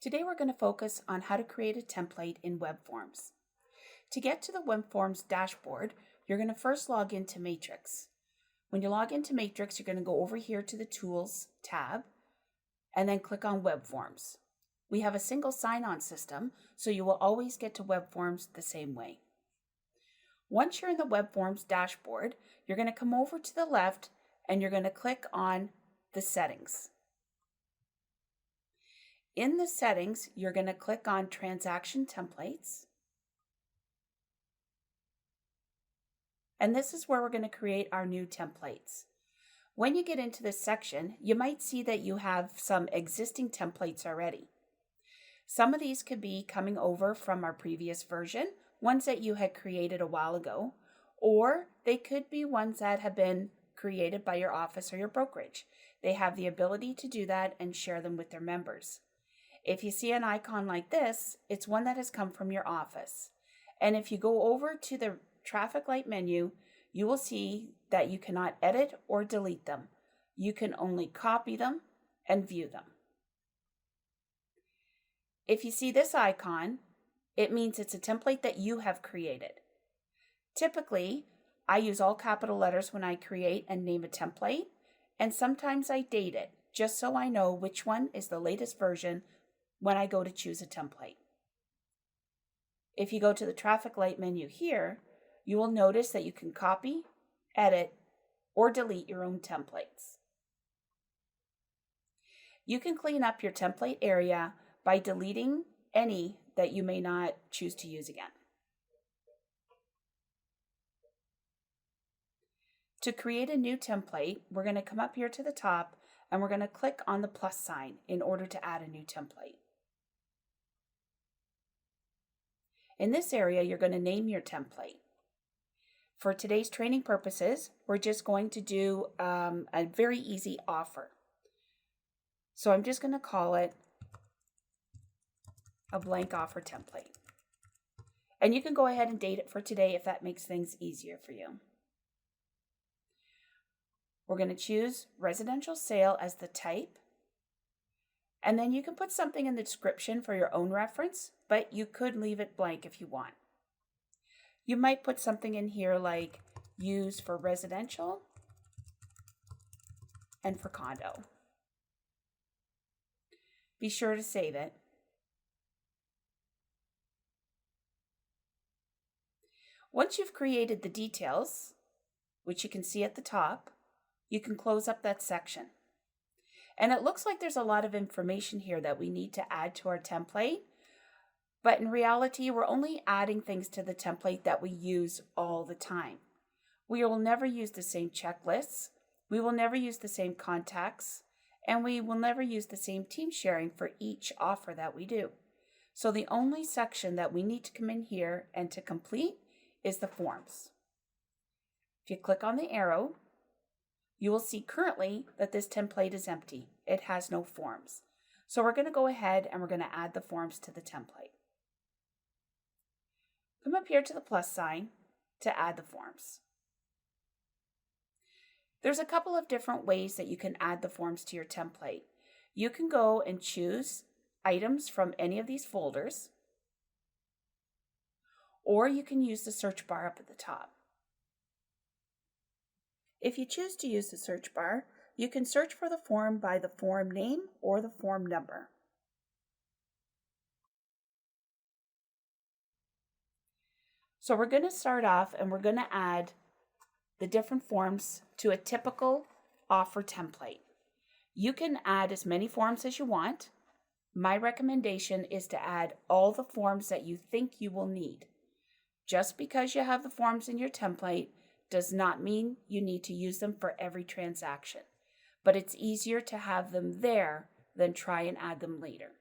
Today we're going to focus on how to create a template in WEBForms. To get to the WEBForms dashboard, you're going to first log into Matrix. When you log into Matrix, you're going to go over here to the Tools tab and then click on WEBForms. We have a single sign-on system, so you will always get to WEBForms the same way. Once you're in the WEBForms dashboard, you're going to come over to the left and you're going to click on the settings. In the settings, you're going to click on Transaction Templates. And this is where we're going to create our new templates. When you get into this section, you might see that you have some existing templates already. Some of these could be coming over from our previous version, ones that you had created a while ago, or they could be ones that have been created by your office or your brokerage. They have the ability to do that and share them with their members. If you see an icon like this, it's one that has come from your office. And if you go over to the traffic light menu, you will see that you cannot edit or delete them. You can only copy them and view them. If you see this icon, it means it's a template that you have created. Typically, I use all capital letters when I create and name a template, and sometimes I date it just so I know which one is the latest version when I go to choose a template. If you go to the traffic light menu here, you will notice that you can copy, edit, or delete your own templates. You can clean up your template area by deleting any that you may not choose to use again. To create a new template, we're going to come up here to the top and we're going to click on the plus sign in order to add a new template. In this area, you're going to name your template. For today's training purposes, we're just going to do a very easy offer. So I'm just going to call it a blank offer template. And you can go ahead and date it for today if that makes things easier for you. We're going to choose residential sale as the type. And then you can put something in the description for your own reference, but you could leave it blank if you want. You might put something in here like use for residential and for condo. Be sure to save it. Once you've created the details, which you can see at the top, you can close up that section. And it looks like there's a lot of information here that we need to add to our template, but in reality, we're only adding things to the template that we use all the time. We will never use the same checklists, we will never use the same contacts, and we will never use the same team sharing for each offer that we do. So the only section that we need to come in here and to complete is the forms. If you click on the arrow, you will see currently that this template is empty. It has no forms. So we're going to go ahead and we're going to add the forms to the template. Come up here to the plus sign to add the forms. There's a couple of different ways that you can add the forms to your template. You can go and choose items from any of these folders, or you can use the search bar up at the top. If you choose to use the search bar, you can search for the form by the form name or the form number. So we're going to start off and we're going to add the different forms to a typical offer template. You can add as many forms as you want. My recommendation is to add all the forms that you think you will need. Just because you have the forms in your template does not mean you need to use them for every transaction, but it's easier to have them there than try and add them later.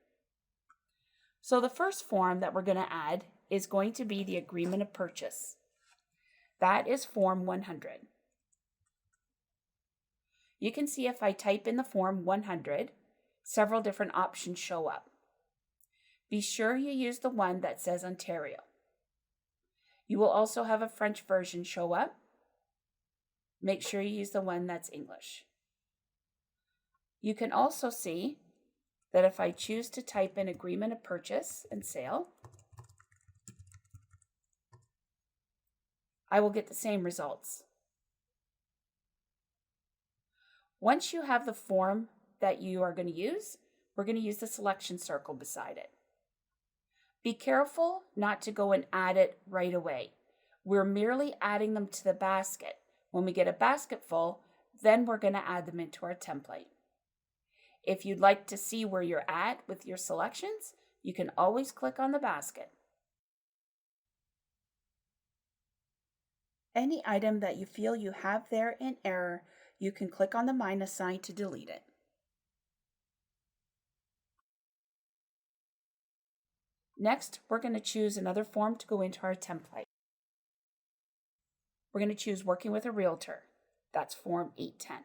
So the first form that we're going to add is going to be the agreement of purchase. That is form 100. You can see if I type in the form 100, several different options show up. Be sure you use the one that says Ontario. You will also have a French version show up. Make sure you use the one that's English. You can also see that if I choose to type in agreement of purchase and sale, I will get the same results. Once you have the form that you are going to use, we're going to use the selection circle beside it. Be careful not to go and add it right away. We're merely adding them to the basket. When we get a basket full, then we're going to add them into our template. If you'd like to see where you're at with your selections, you can always click on the basket. Any item that you feel you have there in error, you can click on the minus sign to delete it. Next, we're going to choose another form to go into our template. We're going to choose Working with a Realtor. That's Form 810.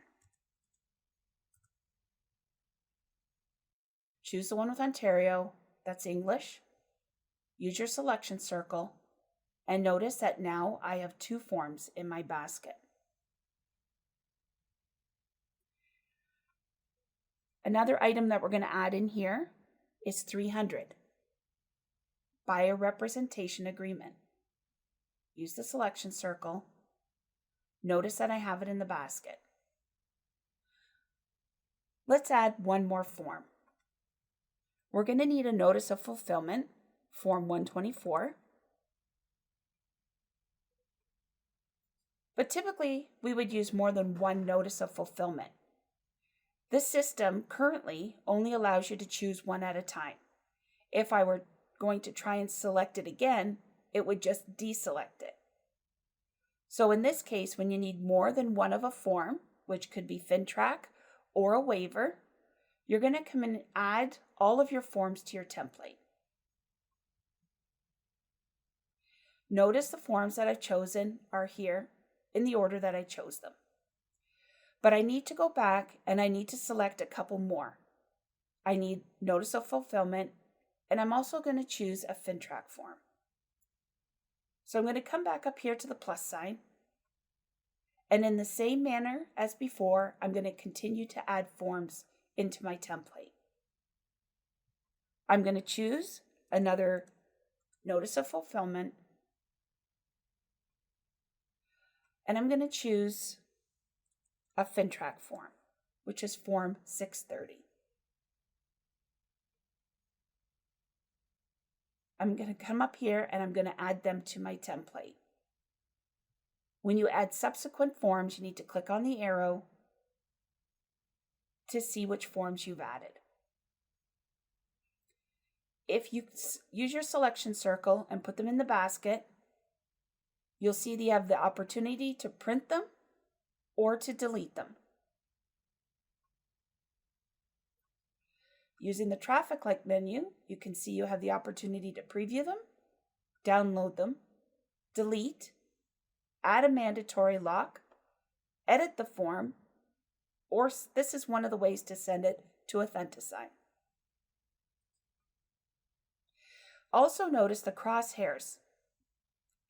Choose the one with Ontario. That's English. Use your selection circle. And notice that now I have 2 forms in my basket. Another item that we're going to add in here is 300. Buyer representation agreement. Use the selection circle. Notice that I have it in the basket. Let's add one more form. We're going to need a notice of fulfillment, Form 124. But typically, we would use more than one notice of fulfillment. This system currently only allows you to choose one at a time. If I were going to try and select it again, it would just deselect it. So in this case, when you need more than one of a form, which could be FinTrack or a waiver, you're going to come in and add all of your forms to your template. Notice the forms that I've chosen are here in the order that I chose them. But I need to go back and I need to select a couple more. I need notice of fulfillment, and I'm also going to choose a FinTrack form. So I'm going to come back up here to the plus sign. And in the same manner as before, I'm going to continue to add forms into my template. I'm going to choose another notice of fulfillment. And I'm going to choose a FinTrack form, which is Form 630. I'm going to come up here and I'm going to add them to my template. When you add subsequent forms, you need to click on the arrow to see which forms you've added. If you use your selection circle and put them in the basket, you'll see that you have the opportunity to print them or to delete them. Using the traffic light menu, you can see you have the opportunity to preview them, download them, delete, add a mandatory lock, edit the form, or this is one of the ways to send it to Authentisign. Also notice the crosshairs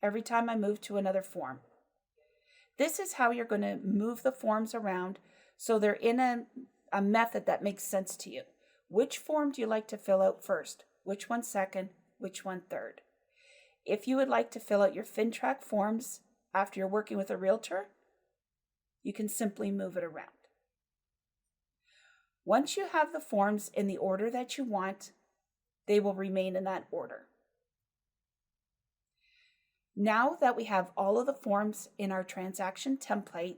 every time I move to another form. This is how you're going to move the forms around so they're in a method that makes sense to you. Which form do you like to fill out first? Which one second? Which one third? If you would like to fill out your FinTrack forms after you're working with a realtor, you can simply move it around. Once you have the forms in the order that you want, they will remain in that order. Now that we have all of the forms in our transaction template,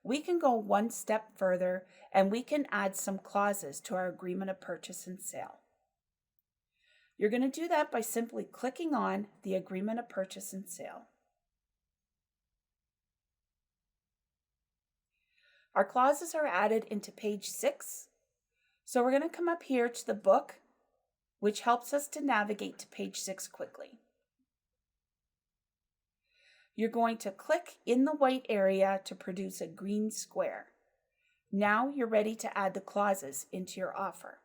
we can go one step further and we can add some clauses to our agreement of purchase and sale. You're going to do that by simply clicking on the agreement of purchase and sale. Our clauses are added into page 6. So we're going to come up here to the book, which helps us to navigate to page 6 quickly. You're going to click in the white area to produce a green square. Now you're ready to add the clauses into your offer.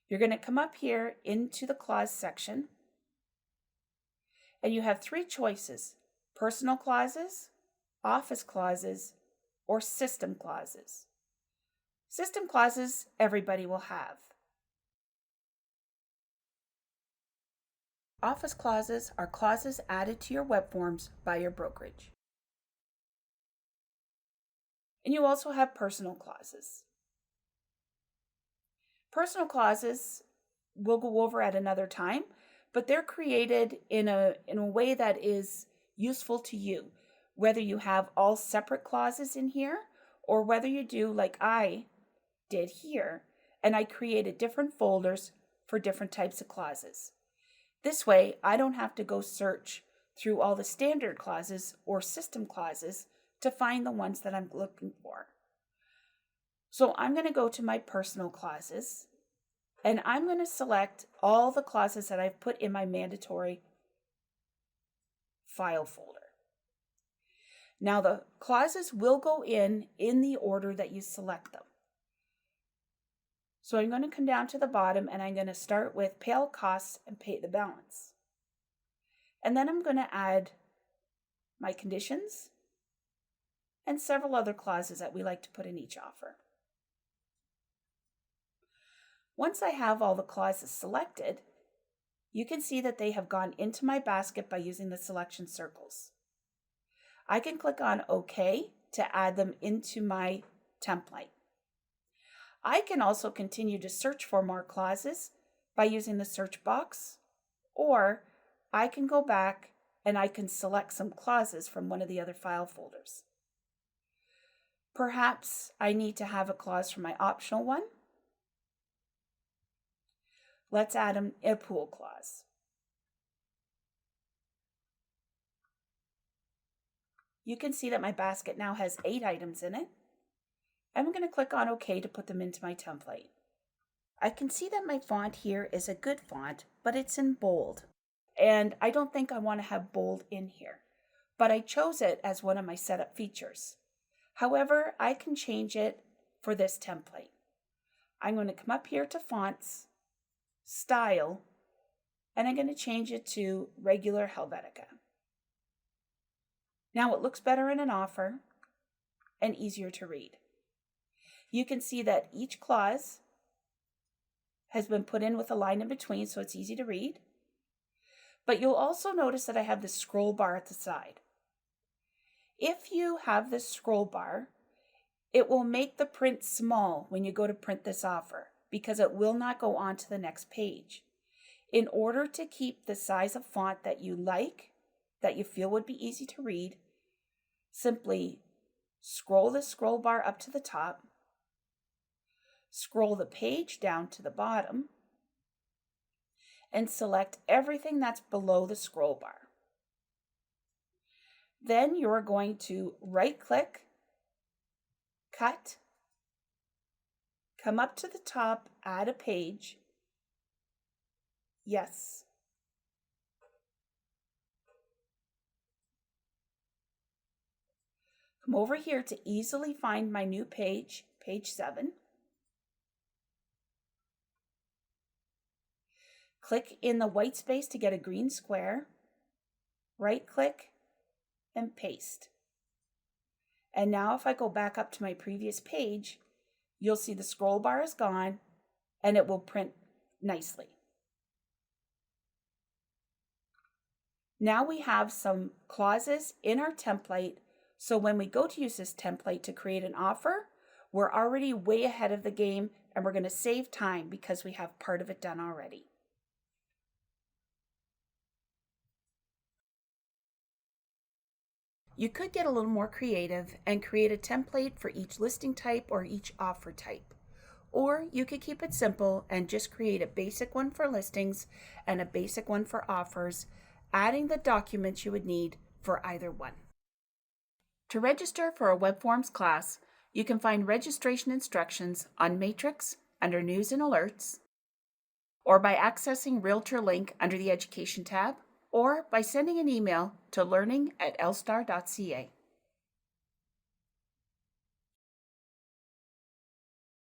You're going to come up here into the clause section, and you have 3 choices: personal clauses, office clauses, or system clauses. System clauses everybody will have. Office clauses are clauses added to your web forms by your brokerage. And you also have personal clauses. Personal clauses we'll go over at another time, but they're created in a way that is useful to you, whether you have all separate clauses in here or whether you do like I did here, and I created different folders for different types of clauses. This way, I don't have to go search through all the standard clauses or system clauses to find the ones that I'm looking for. So I'm going to go to my personal clauses, and I'm going to select all the clauses that I've put in my mandatory file folder. Now the clauses will go in the order that you select them. So I'm going to come down to the bottom and I'm going to start with pay all costs and pay the balance. And then I'm going to add my conditions and several other clauses that we like to put in each offer. Once I have all the clauses selected, you can see that they have gone into my basket by using the selection circles. I can click on OK to add them into my template. I can also continue to search for more clauses by using the search box, or I can go back and I can select some clauses from one of the other file folders. Perhaps I need to have a clause for my optional one. Let's add a pool clause. You can see that my basket now has 8 items in it. I'm going to click on OK to put them into my template. I can see that my font here is a good font, but it's in bold. And I don't think I want to have bold in here, but I chose it as one of my setup features. However, I can change it for this template. I'm going to come up here to Fonts, Style, and I'm going to change it to Regular Helvetica. Now it looks better in an offer and easier to read. You can see that each clause has been put in with a line in between, so it's easy to read. But you'll also notice that I have this scroll bar at the side. If you have this scroll bar, it will make the print small when you go to print this offer because it will not go on to the next page. In order to keep the size of font that you like, that you feel would be easy to read, simply scroll the scroll bar up to the top, scroll the page down to the bottom, and select everything that's below the scroll bar. Then you're going to right-click, cut, come up to the top, add a page, yes. Come over here to easily find my new page, page 7. Click in the white space to get a green square, right-click, and paste. And now if I go back up to my previous page, you'll see the scroll bar is gone and it will print nicely. Now we have some clauses in our template, so when we go to use this template to create an offer, we're already way ahead of the game and we're going to save time because we have part of it done already. You could get a little more creative and create a template for each listing type or each offer type. Or you could keep it simple and just create a basic one for listings and a basic one for offers, adding the documents you would need for either one. To register for a WEBForms class, you can find registration instructions on Matrix under News and Alerts, or by accessing Realtor link under the Education tab, or by sending an email to learning@lstar.ca.